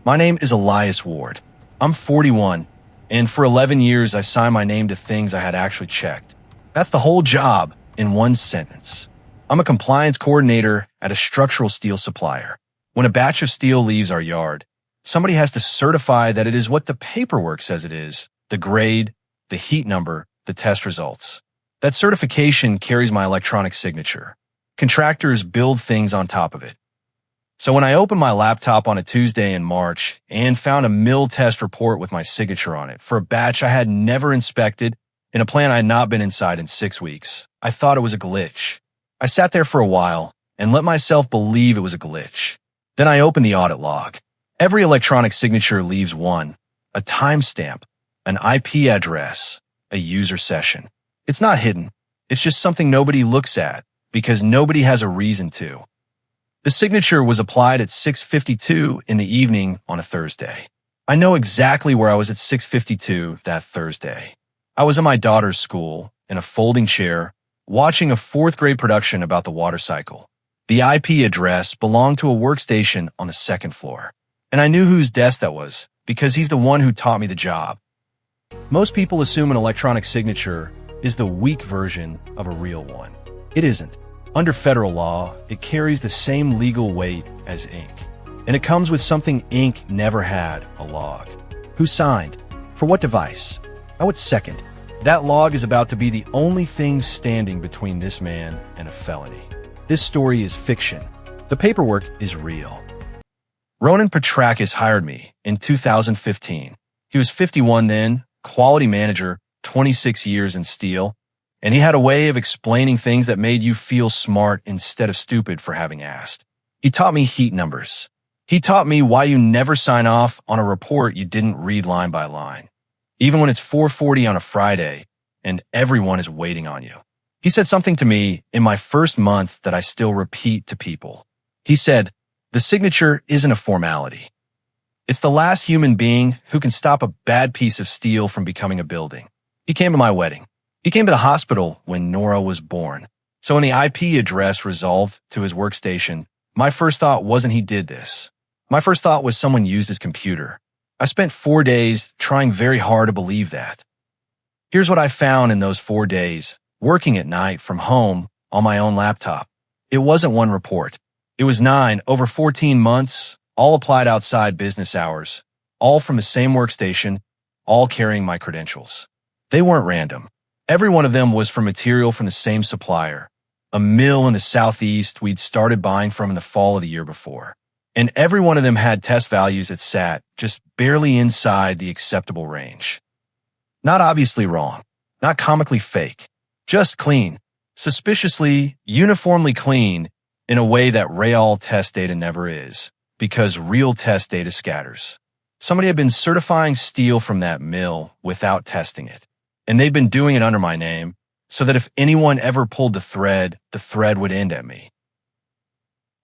My name is Elias Ward. I'm 41, and for 11 years I signed my name to things I had actually checked. That's the whole job in one sentence. I'm a compliance coordinator at a structural steel supplier. When a batch of steel leaves our yard, somebody has to certify that it is what the paperwork says it is, the grade, the heat number, the test results. That certification carries my electronic signature. Contractors build things on top of it. So when I opened my laptop on a Tuesday in March and found a mill test report with my signature on it for a batch I had never inspected in a plant I had not been inside in 6 weeks, I thought it was a glitch. I sat there for a while and let myself believe it was a glitch. Then I opened the audit log. Every electronic signature leaves one, a timestamp, an IP address, a user session. It's not hidden. It's just something nobody looks at because nobody has a reason to. The signature was applied at 6:52 in the evening on a Thursday. I know exactly where I was at 6:52 that Thursday. I was in my daughter's school in a folding chair watching a 4th grade production about the water cycle. The IP address belonged to a workstation on the 2nd floor. And I knew whose desk that was because he's the one who taught me the job. Most people assume an electronic signature is the weak version of a real one. It isn't. Under federal law, it carries the same legal weight as ink. And it comes with something ink never had, a log. Who signed? For what device? Now it's second. That log is about to be the only thing standing between this man and a felony. This story is fiction. The paperwork is real. Ronan Petrakis hired me in 2015. He was 51 then, quality manager, 26 years in steel, and he had a way of explaining things that made you feel smart instead of stupid for having asked. He taught me heat numbers. He taught me why you never sign off on a report you didn't read line by line, even when it's 4:40 on a Friday and everyone is waiting on you. He said something to me in my first month that I still repeat to people. He said, "The signature isn't a formality. It's the last human being who can stop a bad piece of steel from becoming a building." He came to my wedding. He came to the hospital when Nora was born. So when the IP address resolved to his workstation, my first thought wasn't he did this. My first thought was someone used his computer. I spent 4 days trying very hard to believe that. Here's what I found in those 4 days, working at night from home on my own laptop. It wasn't one report. It was 9 over 14 months, all applied outside business hours, all from the same workstation, all carrying my credentials. They weren't random. Every one of them was from material from the same supplier, a mill in the southeast we'd started buying from in the fall of the year before. And every one of them had test values that sat just barely inside the acceptable range. Not obviously wrong, not comically fake, just clean, suspiciously, uniformly clean in a way that real test data never is, because real test data scatters. Somebody had been certifying steel from that mill without testing it. And they'd been doing it under my name, so that if anyone ever pulled the thread would end at me.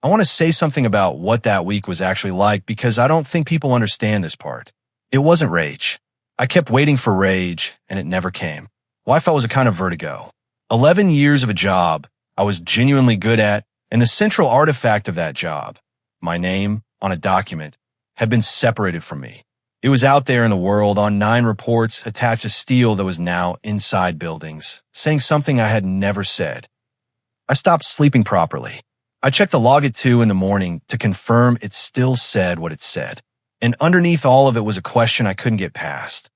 I want to say something about what that week was actually like because I don't think people understand this part. It wasn't rage. I kept waiting for rage, and it never came. Well, I felt it was a kind of vertigo. 11 years of a job I was genuinely good at, and the central artifact of that job, my name on a document, had been separated from me. It was out there in the world on 9 reports attached to steel that was now inside buildings, saying something I had never said. I stopped sleeping properly. I checked the log at 2 in the morning to confirm it still said what it said. And underneath all of it was a question I couldn't get past.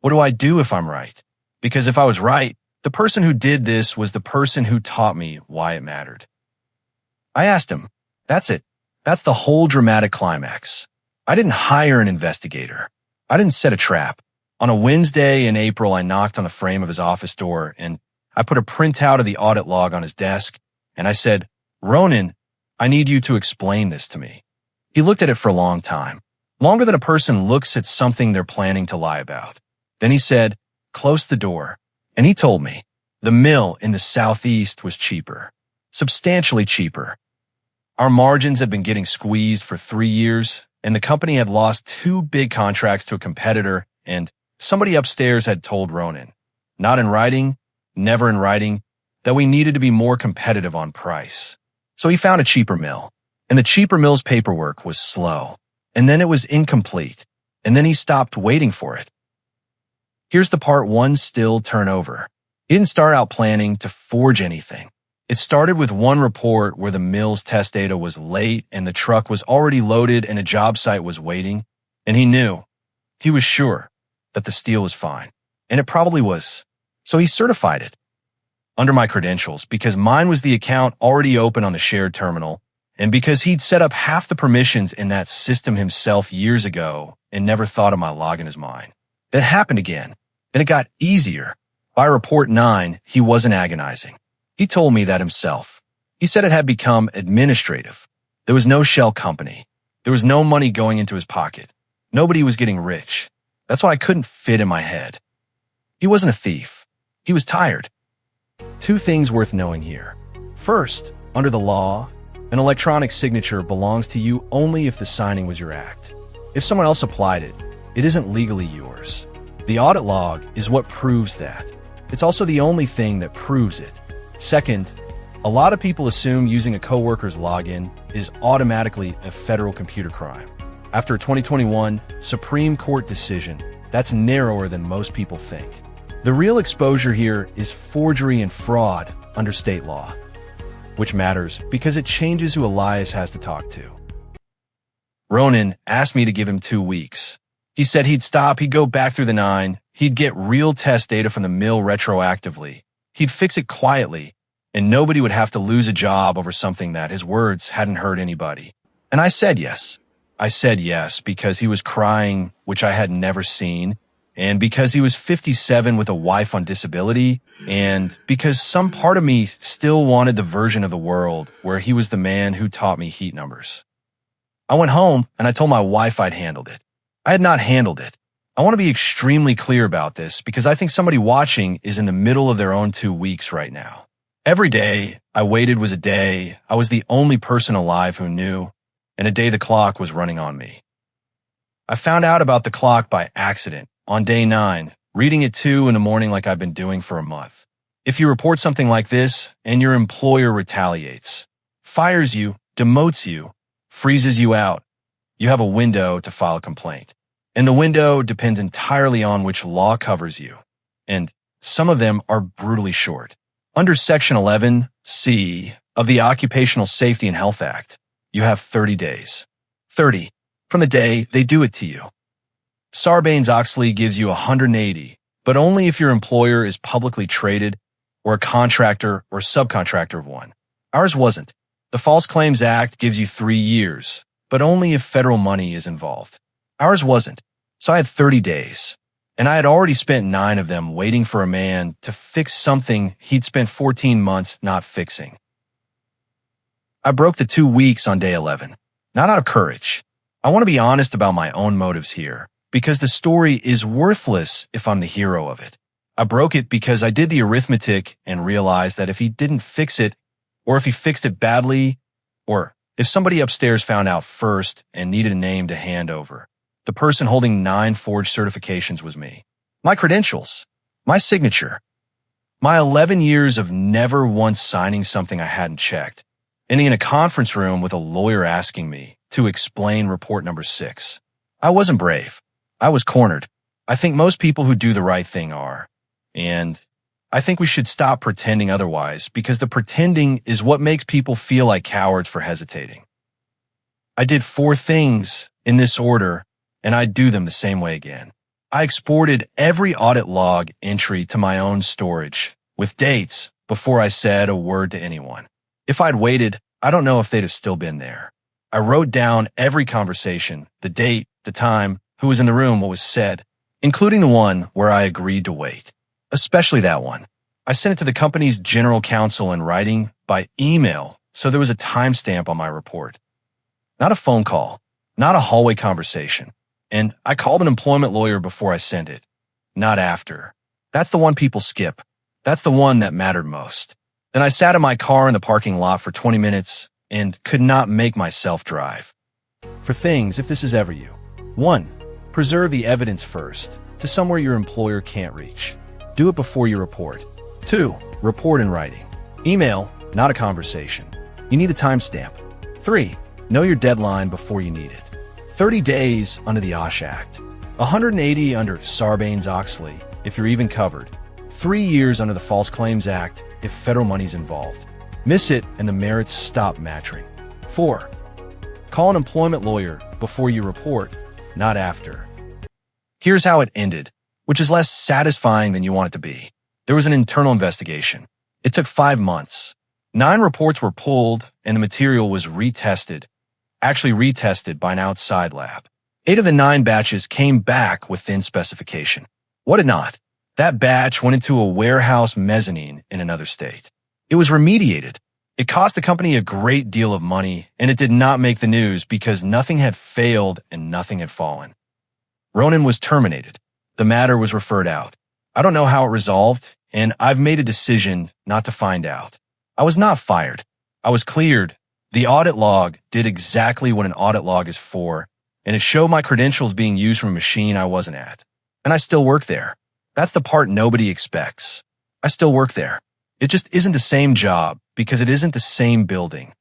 What do I do if I'm right? Because if I was right, the person who did this was the person who taught me why it mattered. I asked him, that's it. That's the whole dramatic climax. I didn't hire an investigator. I didn't set a trap. On a Wednesday in April, I knocked on the frame of his office door and I put a printout of the audit log on his desk and I said, "Ronan, I need you to explain this to me." He looked at it for a long time, longer than a person looks at something they're planning to lie about. Then he said, "Close the door." And he told me the mill in the southeast was cheaper, substantially cheaper. Our margins had been getting squeezed for 3 years. And the company had lost 2 big contracts to a competitor, and somebody upstairs had told Ronan, not in writing, never in writing, that we needed to be more competitive on price. So he found a cheaper mill, and the cheaper mill's paperwork was slow, and then it was incomplete, and then he stopped waiting for it. Here's the part one still turn over. He didn't start out planning to forge anything. It started with one report where the mill's test data was late and the truck was already loaded and a job site was waiting, and he was sure that the steel was fine, and it probably was. So he certified it under my credentials because mine was the account already open on the shared terminal, and because he'd set up half the permissions in that system himself years ago and never thought of my login as mine. It happened again, and it got easier. By report 9, he wasn't agonizing. He told me that himself. He said it had become administrative. There was no shell company. There was no money going into his pocket. Nobody was getting rich. That's what I couldn't fit in my head. He wasn't a thief. He was tired. Two things worth knowing here. First, under the law, an electronic signature belongs to you only if the signing was your act. If someone else applied it, it isn't legally yours. The audit log is what proves that. It's also the only thing that proves it. Second, a lot of people assume using a coworker's login is automatically a federal computer crime. After a 2021 Supreme Court decision, that's narrower than most people think. The real exposure here is forgery and fraud under state law, which matters because it changes who Elias has to talk to. Ronan asked me to give him 2 weeks. He said he'd stop, he'd go back through the 9, he'd get real test data from the mill retroactively. He'd fix it quietly, and nobody would have to lose a job over something that his words hadn't hurt anybody. And I said yes. I said yes because he was crying, which I had never seen, and because he was 57 with a wife on disability, and because some part of me still wanted the version of the world where he was the man who taught me heat numbers. I went home and I told my wife I'd handled it. I had not handled it. I want to be extremely clear about this because I think somebody watching is in the middle of their own 2 weeks right now. Every day I waited was a day I was the only person alive who knew, and a day the clock was running on me. I found out about the clock by accident on day 9, reading at 2 in the morning like I've been doing for a month. If you report something like this and your employer retaliates, fires you, demotes you, freezes you out, you have a window to file a complaint. And the window depends entirely on which law covers you, and some of them are brutally short. Under Section 11C of the Occupational Safety and Health Act, you have 30 days. 30 from the day they do it to you. Sarbanes-Oxley gives you 180, but only if your employer is publicly traded or a contractor or subcontractor of one. Ours wasn't. The False Claims Act gives you 3 years, but only if federal money is involved. Ours wasn't. So I had 30 days, and I had already spent 9 of them waiting for a man to fix something he'd spent 14 months not fixing. I broke the 2 weeks on day 11, not out of courage. I want to be honest about my own motives here, because the story is worthless if I'm the hero of it. I broke it because I did the arithmetic and realized that if he didn't fix it, or if he fixed it badly, or if somebody upstairs found out first and needed a name to hand over, the person holding 9 forged certifications was me. My credentials, my signature, my 11 years of never once signing something I hadn't checked, ending in a conference room with a lawyer asking me to explain report number 6. I wasn't brave. I was cornered. I think most people who do the right thing are. And I think we should stop pretending otherwise because the pretending is what makes people feel like cowards for hesitating. I did 4 things in this order, and I'd do them the same way again. I exported every audit log entry to my own storage with dates before I said a word to anyone. If I'd waited, I don't know if they'd have still been there. I wrote down every conversation, the date, the time, who was in the room, what was said, including the one where I agreed to wait. Especially that one. I sent it to the company's general counsel in writing by email, so there was a timestamp on my report. Not a phone call, not a hallway conversation. And I called an employment lawyer before I sent it, not after. That's the one people skip. That's the one that mattered most. Then I sat in my car in the parking lot for 20 minutes and could not make myself drive. For things, if this is ever you. 1. Preserve the evidence first, to somewhere your employer can't reach. Do it before you report. 2. Report in writing. Email, not a conversation. You need a timestamp. 3. Know your deadline before you need it. 30 days under the OSH Act, 180 under Sarbanes-Oxley, if you're even covered, 3 years under the False Claims Act if federal money's involved. Miss it and the merits stop matching. 4. Call an employment lawyer before you report, not after. Here's how it ended, which is less satisfying than you want it to be. There was an internal investigation. It took 5 months. 9 reports were pulled and the material was retested by an outside lab. 8 of the 9 batches came back within specification. What a not. That batch went into a warehouse mezzanine in another state. It was remediated. It cost the company a great deal of money, and it did not make the news because nothing had failed and nothing had fallen. Ronan was terminated. The matter was referred out. I don't know how it resolved, and I've made a decision not to find out. I was not fired. I was cleared. The audit log did exactly what an audit log is for, and it showed my credentials being used from a machine I wasn't at. And I still work there. That's the part nobody expects. I still work there. It just isn't the same job because it isn't the same building.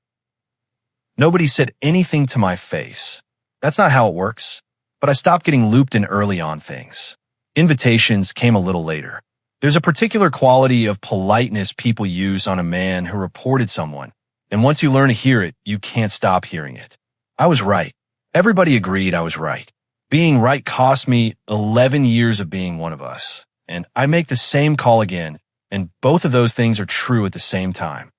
Nobody said anything to my face. That's not how it works. But I stopped getting looped in early on things. Invitations came a little later. There's a particular quality of politeness people use on a man who reported someone. And once you learn to hear it, you can't stop hearing it. I was right. Everybody agreed I was right. Being right cost me 11 years of being one of us. And I make the same call again, and both of those things are true at the same time.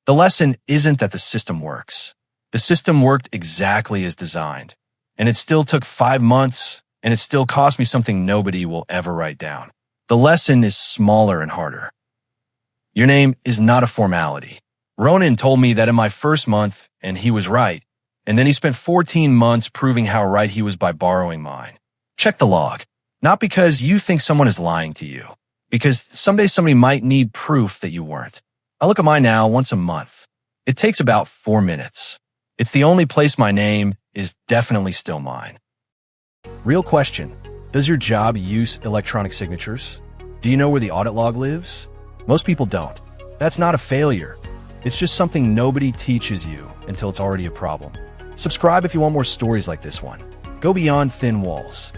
The lesson isn't that the system works. The system worked exactly as designed. And it still took 5 months, and it still cost me something nobody will ever write down. The lesson is smaller and harder. Your name is not a formality. Ronan told me that in my first month, and he was right. And then he spent 14 months proving how right he was by borrowing mine. Check the log. Not because you think someone is lying to you. Because someday somebody might need proof that you weren't. I look at mine now once a month. It takes about 4 minutes. It's the only place my name is definitely still mine. Real question. Does your job use electronic signatures? Do you know where the audit log lives? Most people don't. That's not a failure. It's just something nobody teaches you until it's already a problem. Subscribe if you want more stories like this one. Go beyond thin walls.